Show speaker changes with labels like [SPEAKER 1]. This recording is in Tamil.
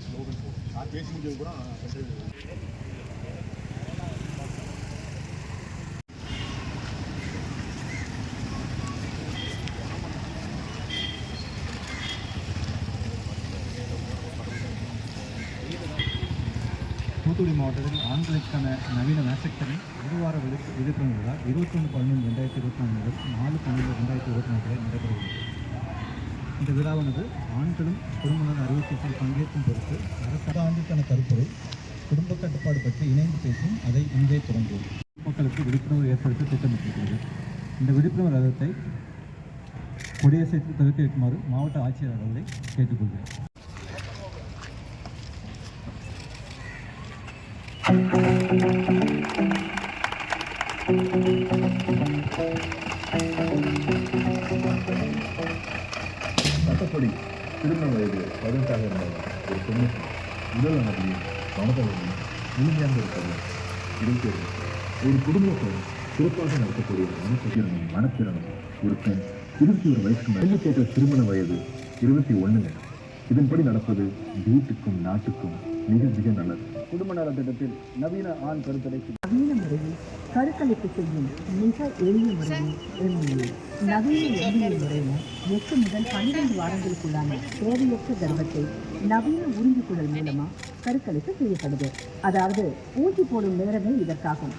[SPEAKER 1] ஸ்லோகன் போகும். நான் பேசி முடிஞ்சது கூட
[SPEAKER 2] தூத்துக்குடி மாவட்டத்தில் ஆண்களுக்கான நவீன வேசக்டமி ஒரு வார விழிப்புணர்வு விழா 21/11/2024 முதல் 4/12/2024 வரை நடைபெறுகிறது. இந்த விழாவானது ஆண்களும் குடும்பநல அறிவுறுத்தல் பங்கேற்கும் பொருட்டு அரசு ஆண்டுக்கான கருத்துரை குடும்ப கட்டுப்பாடு பற்றி இணைந்து பேசும் அதை இன்றே தொடங்குவோம். மக்களுக்கு விழிப்புணர்வு ஏற்படுத்த திட்டமிட்டிருக்கிறது. இந்த விழிப்புணர்வு ரதத்தை கொடியசைத்து துவக்கி வைக்குமாறு மாவட்ட ஆட்சியர் அவர்களை கேட்டுக்கொள்கிறேன்.
[SPEAKER 1] சட்டப்படி திருமண வயது 18 இருந்தாலும் ஒரு பெண்ணுக்கு உடல் நலத்தையும் மனதளவையும் முழுமையாக இருப்பது 27. ஒரு குடும்பத்தை சிறப்பாக நடத்தக்கூடிய மனத்திறனும் ஒரு பெண் 21 வயசுக்கு மேலே கேட்ட திருமண வயது 21. இதன்படி நடப்பது வீட்டுக்கும் நாட்டுக்கும் மிக மிக நல்லது. குடும்ப நல திட்டத்தில் நவீன ஆண் கருத்தடைக்கு
[SPEAKER 3] நவீன முறையில் கருக்கலைப்பு செய்யும் மிக எளிய முறையில் நவீன எளிய முறையில் 8 முதல் 12 வாரங்களுக்குள்ளான தேவையற்ற கர்ப்பத்தை நவீன உறிஞ்சுக்குழல் மூலமா கருக்கலைப்பு செய்யப்படுது. அதாவது ஊசி போடும் நேரமே இதற்காகும்.